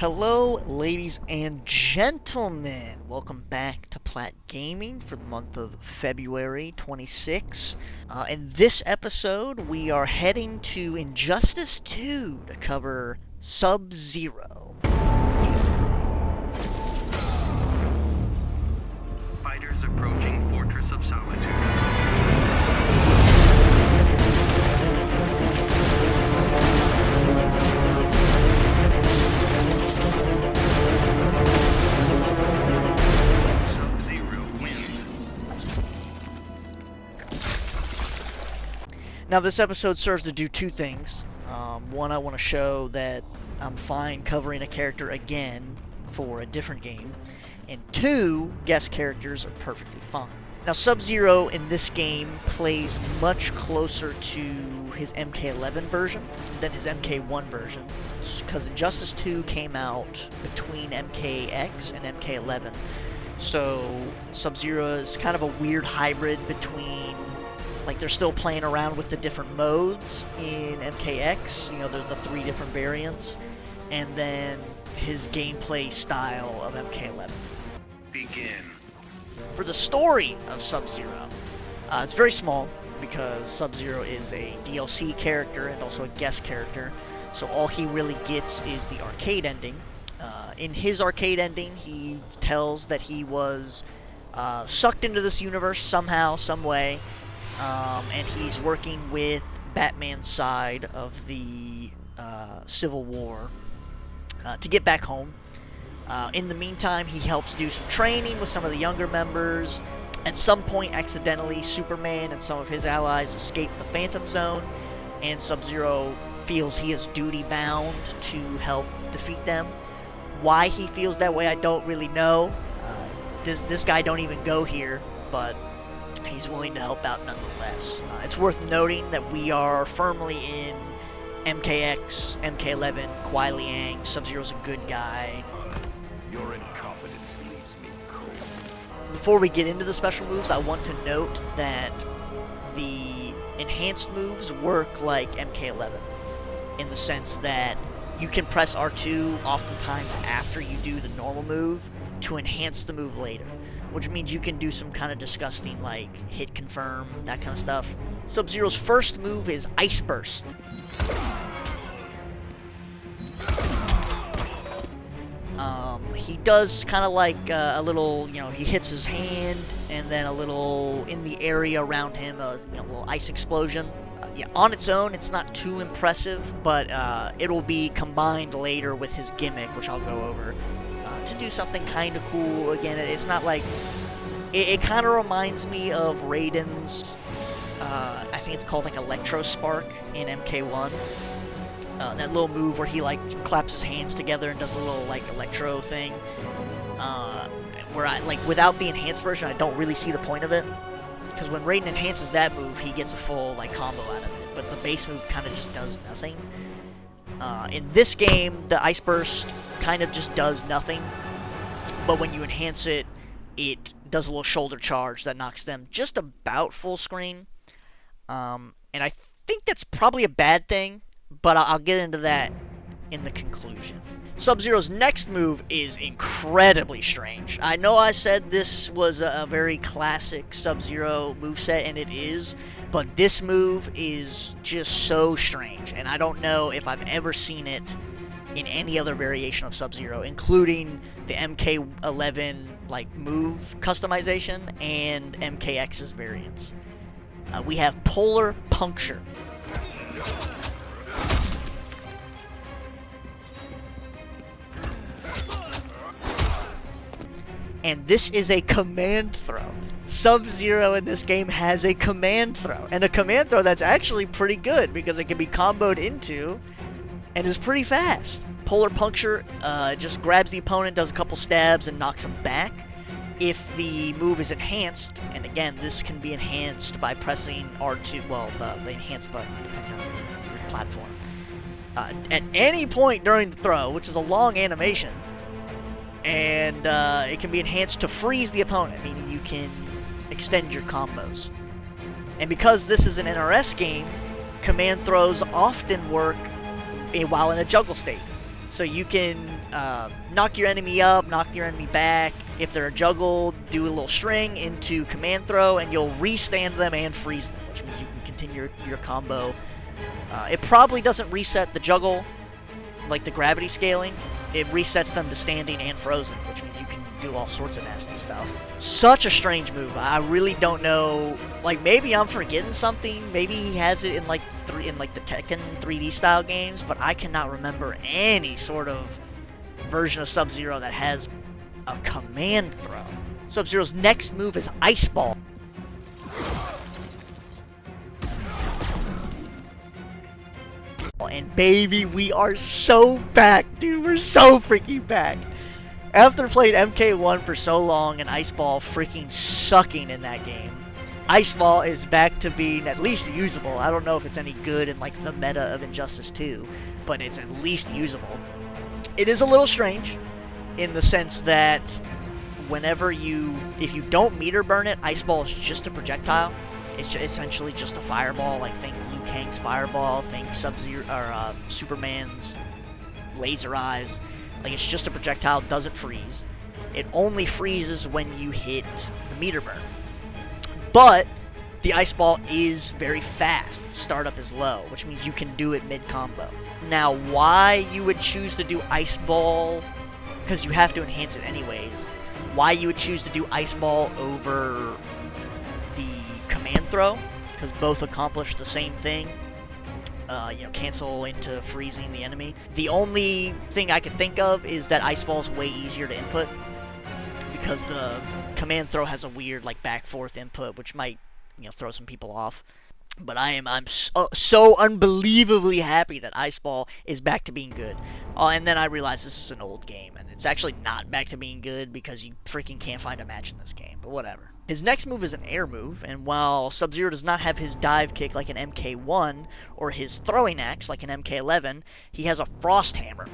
Hello, ladies and gentlemen. Welcome back to Plat Gaming for the month of February 26. In this episode, we are heading to Injustice 2 to cover Sub-Zero. Fighters approaching Fortress of Solitude. Now, this episode serves to do two things. One, I want to show that I'm fine covering a character again for a different game. And two, guest characters are perfectly fine. Now, Sub-Zero in this game plays much closer to his MK11 version than his MK1 version, because Injustice 2 came out between MKX and MK11. So, Sub-Zero is kind of a weird hybrid between, like, they're still playing around with the different modes in MKX, you know, there's the three different variants, and then his gameplay style of MK11. Begin. For the story of Sub-Zero, it's very small because Sub-Zero is a DLC character and also a guest character, so all he really gets is the arcade ending. In his arcade ending, he tells that he was sucked into this universe somehow, some way, and he's working with Batman's side of the Civil War to get back home. In the meantime, he helps do some training with some of the younger members. At some point, accidentally, Superman and some of his allies escape the Phantom Zone, and Sub-Zero feels he is duty-bound to help defeat them. Why he feels that way, I don't really know. This guy don't even go here, but he's willing to help out nonetheless. It's worth noting that we are firmly in MKX, MK11, Kuai Liang. Sub-Zero's a good guy. Your incompetence leaves me cold. Before we get into the special moves, I want to note that the enhanced moves work like MK11 in the sense that you can press R2 oftentimes after you do the normal move to enhance the move later, which means you can do some kind of disgusting, like, hit confirm, that kind of stuff. Sub-Zero's first move is Ice Burst. He does kind of like a little, you know, he hits his hand, and then a little, in the area around him, a little ice explosion. Yeah, on its own, it's not too impressive, but it'll be combined later with his gimmick, which I'll go over, to do something kind of cool. Again, it's not like... It kind of reminds me of Raiden's, I think it's called like Electro Spark in MK1. That little move where he like claps his hands together and does a little like electro thing. Where I, like, without the enhanced version, I don't really see the point of it. Because when Raiden enhances that move, he gets a full like combo out of it. But the base move kind of just does nothing. In this game, the Ice Burst kind of just does nothing. But when you enhance it, it does a little shoulder charge that knocks them just about full screen. And I think that's probably a bad thing, but I'll get into that in the conclusion. Sub-Zero's next move is incredibly strange. I know I said this was a very classic Sub-Zero moveset, and it is, but this move is just so strange, and I don't know if I've ever seen it in any other variation of Sub-Zero, including the MK11 like move customization and MKX's variants. We have Polar Puncture. And this is a command throw. Sub-Zero in this game has a command throw, and a command throw that's actually pretty good because it can be comboed into and is pretty fast. Polar Puncture just grabs the opponent, does a couple stabs, and knocks him back. If the move is enhanced, and again, this can be enhanced by pressing R2, well, the enhanced button, depending on your platform. At any point during the throw, which is a long animation, and it can be enhanced to freeze the opponent, meaning you can extend your combos. And because this is an NRS game, command throws often work while in a juggle state. So you can knock your enemy up, knock your enemy back. If they're juggled, do a little string into command throw, and you'll restand them and freeze them, which means you can continue your combo. It probably doesn't reset the juggle, like the gravity scaling. It resets them to standing and frozen, which means you can do all sorts of nasty stuff. Such a strange move. I really don't know. Like, maybe I'm forgetting something. Maybe he has it in like the Tekken 3D style games, but I cannot remember any sort of version of Sub-Zero that has a command throw. Sub-Zero's next move is Ice Ball. And baby, we are so back, dude. We're so freaking back. After playing MK1 for so long and Ice Ball freaking sucking in that game, Ice Ball is back to being at least usable. I don't know if it's any good in like the meta of Injustice 2, but it's at least usable. It is a little strange in the sense that if you don't meter burn it, Ice Ball is just a projectile. It's essentially just a fireball. Like, think Liu Kang's fireball, think Sub-Zero or Superman's laser eyes. Like, it's just a projectile, doesn't freeze. It only freezes when you hit the meter burn. But the Ice Ball is very fast. Its startup is low, which means you can do it mid-combo. Now, why you would choose to do Ice Ball, because you have to enhance it anyways, why you would choose to do Ice Ball over the command throw, because both accomplish the same thing. Cancel into freezing the enemy. The only thing I can think of is that Ice Ball is way easier to input, because the command throw has a weird like back forth input, which might throw some people off. But I'm so unbelievably happy that Ice Ball is back to being good. And then I realized this is an old game, and it's actually not back to being good because you freaking can't find a match in this game. But whatever. His next move is an air move, and while Sub-Zero does not have his dive kick like an MK1 or his throwing axe like an MK11, he has a frost hammer.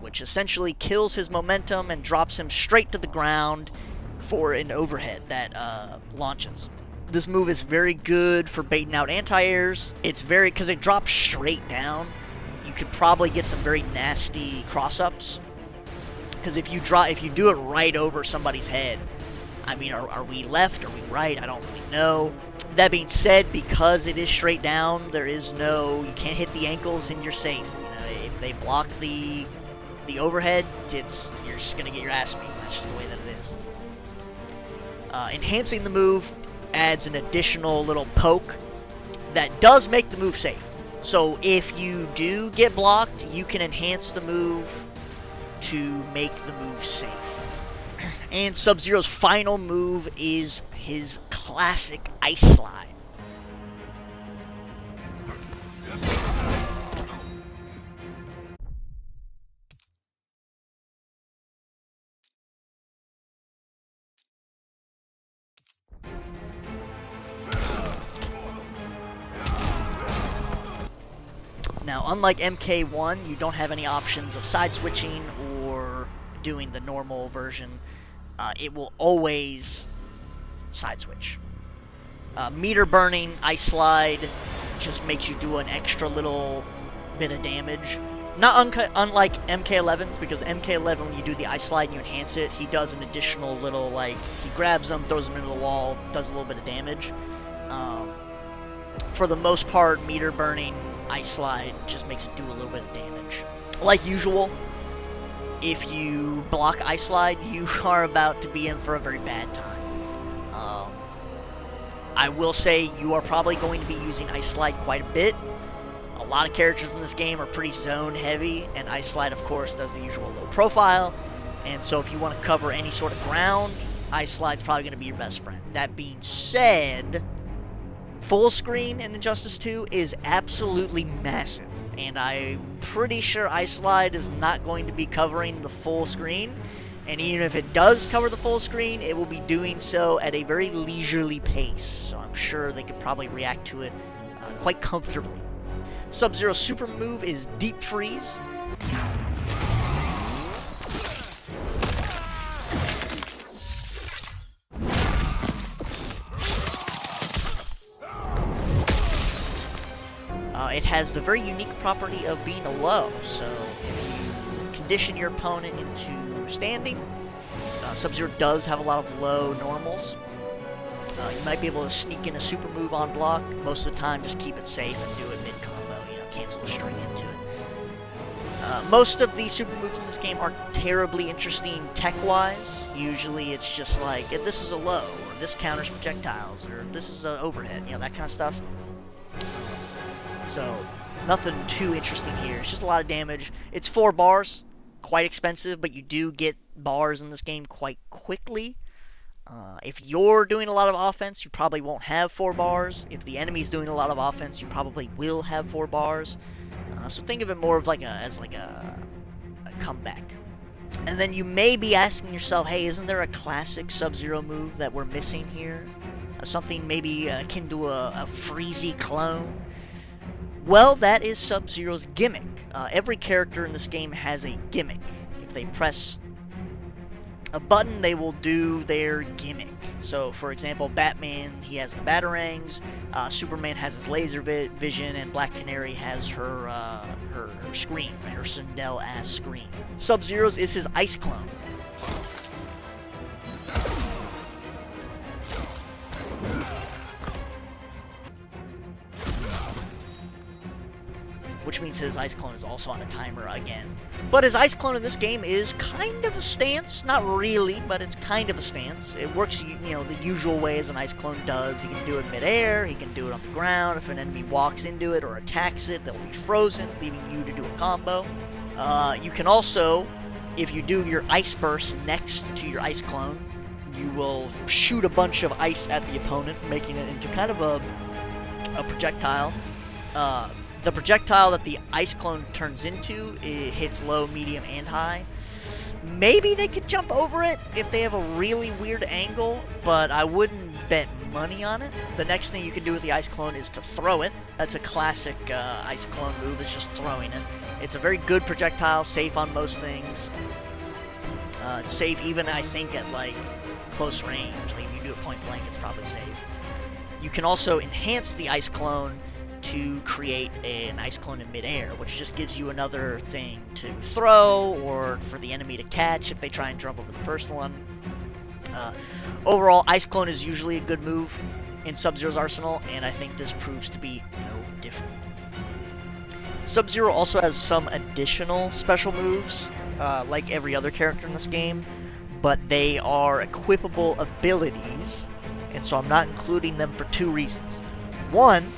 Which essentially kills his momentum and drops him straight to the ground for an overhead that launches. This move is very good for baiting out anti-airs. It's because it drops straight down. You could probably get some very nasty cross-ups. Because if you do it right over somebody's head, I mean, are we left? Are we right? I don't really know. That being said, because it is straight down, you can't hit the ankles and you're safe. If they block the overhead, you're just gonna get your ass beat. That's just the way that it is. Enhancing the move adds an additional little poke that does make the move safe. So if you do get blocked, you can enhance the move to make the move safe. And Sub-Zero's final move is his classic Ice Slide. Now, unlike MK1, you don't have any options of side switching or doing the normal version. It will always side switch. Meter burning Ice Slide just makes you do an extra little bit of damage. Not unlike MK11's, because MK11, when you do the Ice Slide and you enhance it, he does an additional little, he grabs them, throws them into the wall, does a little bit of damage. For the most part, meter burning Ice Slide just makes it do a little bit of damage. Like usual, if you block Ice Slide, you are about to be in for a very bad time. I will say you are probably going to be using Ice Slide quite a bit. A lot of characters in this game are pretty zone heavy, and Ice Slide, of course, does the usual low profile. And so if you want to cover any sort of ground, Ice Slide's probably going to be your best friend. That being said, full screen in Injustice 2 is absolutely massive, and I'm pretty sure Ice Slide is not going to be covering the full screen, and even if it does cover the full screen, it will be doing so at a very leisurely pace, so I'm sure they could probably react to it quite comfortably. Sub-Zero's super move is Deep Freeze. It has the very unique property of being a low, so if you condition your opponent into standing, Sub-Zero does have a lot of low normals. You might be able to sneak in a super move on block. Most of the time, just keep it safe and do it mid-combo, cancel the string into it. Most of the super moves in this game aren't terribly interesting tech-wise. Usually it's just like, if this is a low, or this counters projectiles, or this is an overhead, that kind of stuff. So, nothing too interesting here. It's just a lot of damage. It's 4 bars, quite expensive, but you do get bars in this game quite quickly. If you're doing a lot of offense, you probably won't have 4 bars. If the enemy's doing a lot of offense, you probably will have 4 bars. So think of it more of as a comeback. And then you may be asking yourself, hey, isn't there a classic Sub-Zero move that we're missing here? Something maybe akin to a Freezy clone? Well, that is Sub-Zero's gimmick. Every character in this game has a gimmick. If they press a button, they will do their gimmick. So, for example, Batman, he has the Batarangs, Superman has his laser vision, and Black Canary has her scream, her Sindel-ass scream. Sub-Zero's is his ice clone. Which means his ice clone is also on a timer again. But his ice clone in this game is kind of a stance. Not really, but it's kind of a stance. It works, the usual way as an ice clone does. He can do it midair, he can do it on the ground. If an enemy walks into it or attacks it, they'll be frozen, leaving you to do a combo. You can also, if you do your ice burst next to your ice clone, you will shoot a bunch of ice at the opponent, making it into kind of a projectile. The projectile that the ice clone turns into, it hits low, medium, and high. Maybe they could jump over it if they have a really weird angle, but I wouldn't bet money on it. The next thing you can do with the ice clone is to throw it. That's a classic ice clone move, is just throwing it. It's a very good projectile, safe on most things. It's safe even, I think, at close range. Like, if you do it point blank, it's probably safe. You can also enhance the ice clone to create an ice clone in midair, which just gives you another thing to throw or for the enemy to catch if they try and jump over the first one. Overall, ice clone is usually a good move in Sub-Zero's arsenal, and I think this proves to be no different. Sub-Zero also has some additional special moves, like every other character in this game, but they are equipable abilities, and so I'm not including them for 2 reasons. One,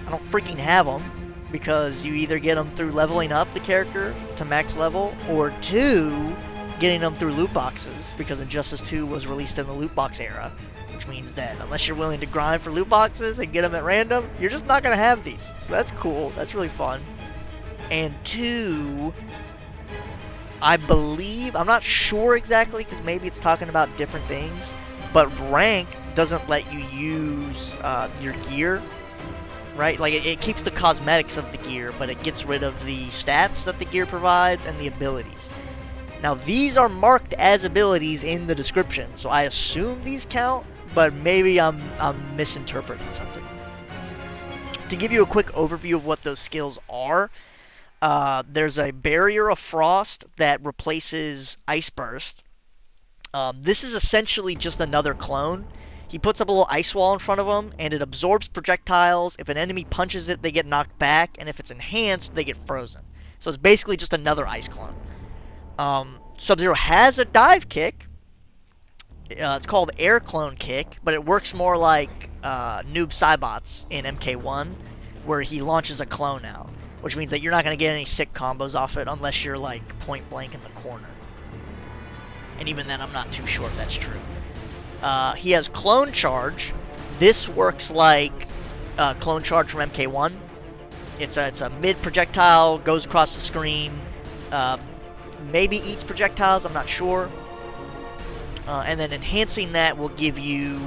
I don't freaking have them, because you either get them through leveling up the character to max level, or 2, getting them through loot boxes, because Injustice 2 was released in the loot box era, which means that unless you're willing to grind for loot boxes and get them at random, you're just not going to have these. So that's cool, that's really fun. And 2, I believe, I'm not sure exactly, because maybe it's talking about different things, but rank doesn't let you use your gear. Right? Like, it keeps the cosmetics of the gear, but it gets rid of the stats that the gear provides and the abilities. Now, these are marked as abilities in the description, so I assume these count, but maybe I'm misinterpreting something. To give you a quick overview of what those skills are, there's a Barrier of Frost that replaces Ice Burst. This is essentially just another clone. He puts up a little ice wall in front of him, and it absorbs projectiles. If an enemy punches it, they get knocked back, and if it's enhanced, they get frozen. So it's basically just another ice clone. Sub-Zero has a dive kick. It's called Air Clone Kick, but it works more like Noob Saibot's in MK1, where he launches a clone out, which means that you're not going to get any sick combos off it unless you're point blank in the corner. And even then, I'm not too sure if that's true. He has Clone Charge. This works like Clone Charge from MK1. It's a mid projectile, goes across the screen, maybe eats projectiles, I'm not sure. And then enhancing that will give you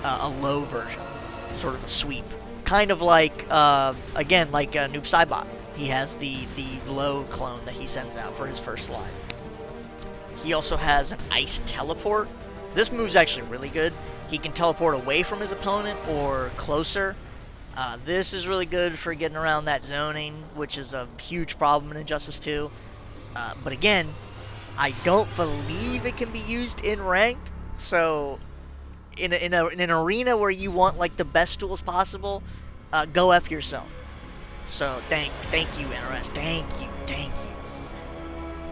a low version, sort of a sweep. Kind of like, again, like Noob Saibot. He has the low clone that he sends out for his first slide. He also has an Ice Teleport. This move's actually really good. He can teleport away from his opponent or closer. This is really good for getting around that zoning, which is a huge problem in Injustice 2. But again, I don't believe it can be used in ranked. So, in an arena where you want like the best tools possible, go F yourself. So thank you, NRS. Thank you.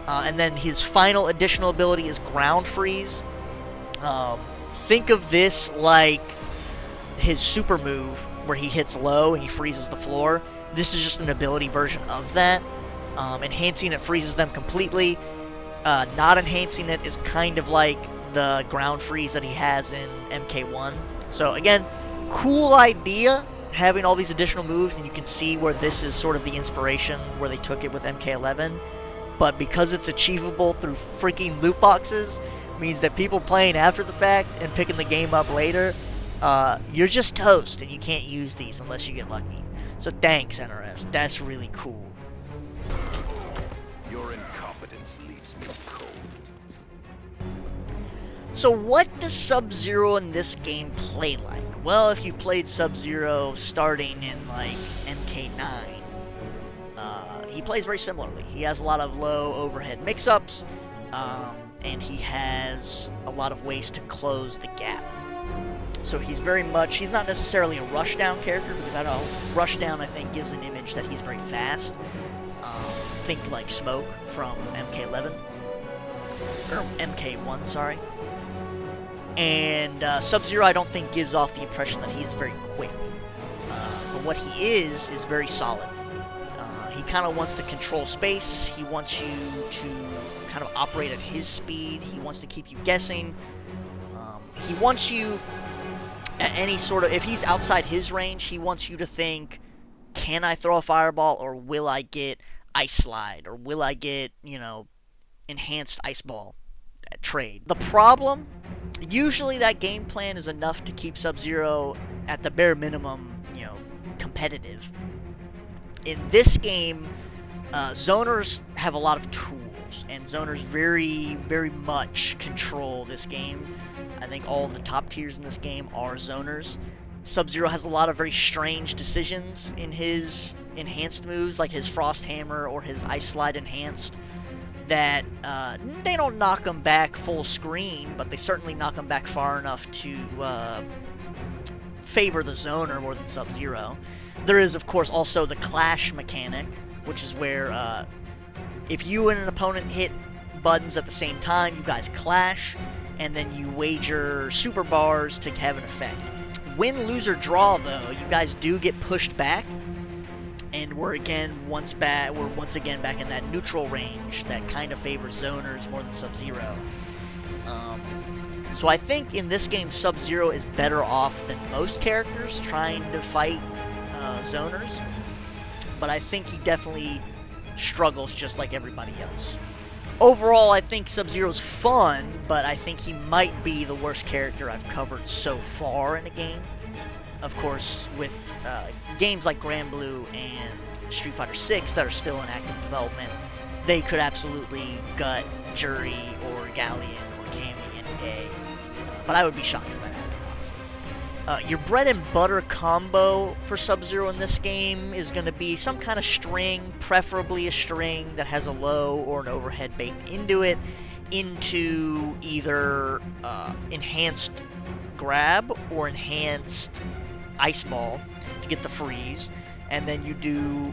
And then his final additional ability is Ground Freeze. Think of this like his super move, where he hits low and he freezes the floor. This is just an ability version of that. Enhancing it freezes them completely. Not enhancing it is kind of like the ground freeze that he has in MK1. So again, cool idea, having all these additional moves, and you can see where this is sort of the inspiration where they took it with MK11. But because it's achievable through freaking loot boxes, means that people playing after the fact and picking the game up later, you're just toast, and you can't use these unless you get lucky. So thanks, NRS. That's really cool. Your incompetence leaves me cold. So what does Sub-Zero in this game play like? Well, if you played Sub-Zero starting in like MK9, he plays very similarly. He has a lot of low overhead mix-ups, and he has a lot of ways to close the gap. So he's not necessarily a rushdown character, because I know rushdown, I think, gives an image that he's very fast. Think like Smoke from MK11, or MK1, sorry. And Sub-Zero, I don't think, gives off the impression that he's very quick. But what he is very solid. He kind of wants to control space. He wants you to kind of operate at his speed. He wants to keep you guessing. He wants you at any sort of... If he's outside his range, he wants you to think, can I throw a fireball, or will I get Ice Slide, or will I get, enhanced Ice Ball trade? The problem, usually that game plan is enough to keep Sub-Zero at the bare minimum, competitive. In this game, zoners have a lot of tools, and zoners very, very much control this game. I think all of the top tiers in this game are zoners. Sub-Zero has a lot of very strange decisions in his enhanced moves, like his Frost Hammer or his Ice Slide enhanced, that they don't knock him back full screen, but they certainly knock him back far enough to favor the zoner more than Sub-Zero. There is, of course, also the clash mechanic, which is where if you and an opponent hit buttons at the same time, you guys clash, and then you wager super bars to have an effect. Win, lose, or draw, though, you guys do get pushed back, and we're once again back in that neutral range that kind of favors zoners more than Sub-Zero. So I think in this game, Sub-Zero is better off than most characters trying to fight zoners, but I think he definitely struggles just like everybody else. Overall, I think Sub-Zero's fun, but I think he might be the worst character I've covered so far in a game. Of course, with games like Grand Blue and Street Fighter 6 that are still in active development, they could absolutely gut Jury or Galleon or Cammy any day, but I would be shocked if that happened, honestly. Your bread and butter combo for Sub-Zero in this game is going to be some kind of string, preferably a string that has a low or an overhead baked into it, into either enhanced grab or enhanced ice ball to get the freeze, and then you do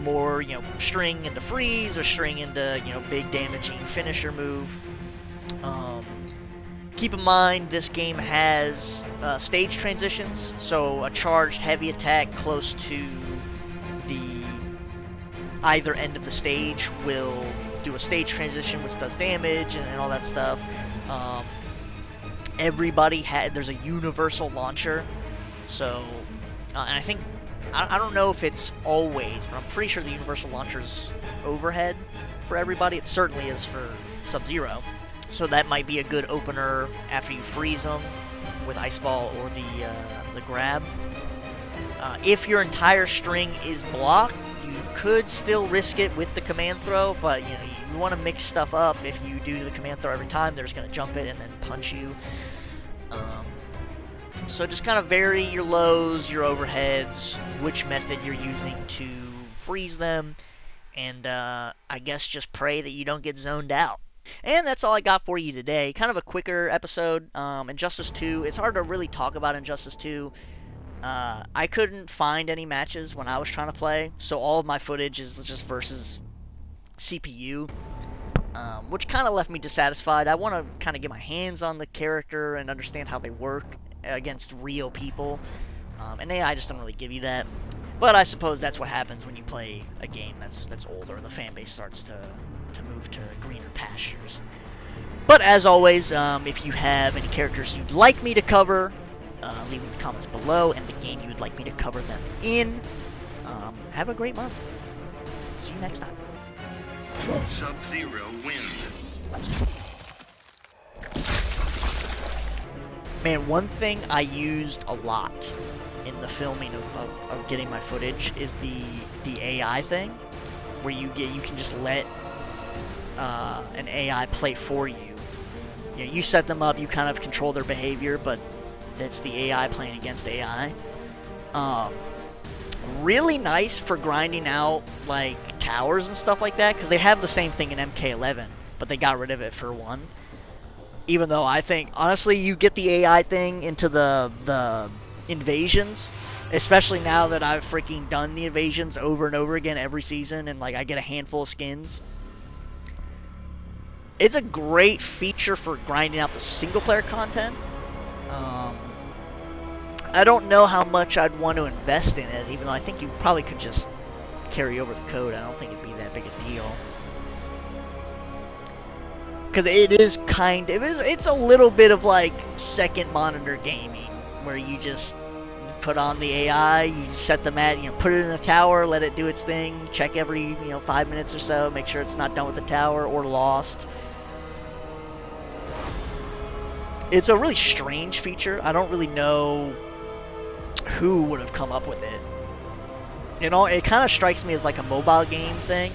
more, string into freeze or string into, big damaging finisher move. Keep in mind, this game has stage transitions, so a charged heavy attack close to the either end of the stage will do a stage transition, which does damage and all that stuff. There's a universal launcher, so, and I think, I don't know if it's always, but I'm pretty sure the universal launcher's overhead for everybody. It certainly is for Sub-Zero. So that might be a good opener after you freeze them with Ice Ball or the grab. If your entire string is blocked, you could still risk it with the command throw, but you want to mix stuff up. If you do the command throw every time, they're just going to jump it and then punch you. So just kind of vary your lows, your overheads, which method you're using to freeze them, and I guess just pray that you don't get zoned out. And that's all I got for you today. Kind of a quicker episode. Injustice 2, it's hard to really talk about Injustice 2. I couldn't find any matches when I was trying to play, so all of my footage is just versus CPU, which kind of left me dissatisfied. I want to kind of get my hands on the character and understand how they work against real people, and AI just doesn't really give you that. But I suppose that's what happens when you play a game that's older. The fan base starts to move to greener pastures. But as always, if you have any characters you'd like me to cover, leave them in the comments below, and the game you would like me to cover them in. Have a great month. See you next time. Sub-Zero wins. Man, one thing I used a lot in the filming of getting my footage is the AI thing, where you can just let an AI play for you. You know, you set them up, you kind of control their behavior, but that's the AI playing against AI. Really nice for grinding out like towers and stuff like that, because they have the same thing in MK11, but they got rid of it for 1. Even though I think, honestly, you get the AI thing into the invasions, especially now that I've freaking done the invasions over and over again every season, and like I get a handful of skins. It's a great feature for grinding out the single player content. I don't know how much I'd want to invest in it, even though I think you probably could just carry over the code. I don't think it'd be that big a deal. Because it is it's a little bit of like second monitor gaming, where you just put on the AI, you set the mat, put it in a tower, let it do its thing, check every 5 minutes or so, make sure it's not done with the tower or lost. It's a really strange feature. I don't really know who would have come up with it. It kind of strikes me as like a mobile game thing.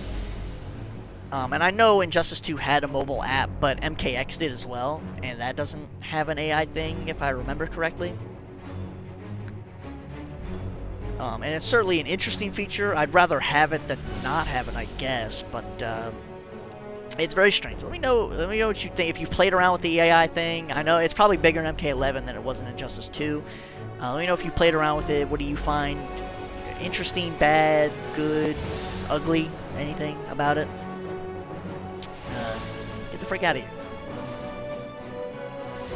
And I know Injustice 2 had a mobile app, but MKX did as well, and that doesn't have an AI thing, if I remember correctly. And it's certainly an interesting feature. I'd rather have it than not have it, I guess, but it's very strange. Let me know what you think. If you've played around with the AI thing, I know it's probably bigger in MK11 than it was in Injustice 2. Let me know if you played around with it. What do you find interesting, bad, good, ugly, anything about it? Get the frick out of here.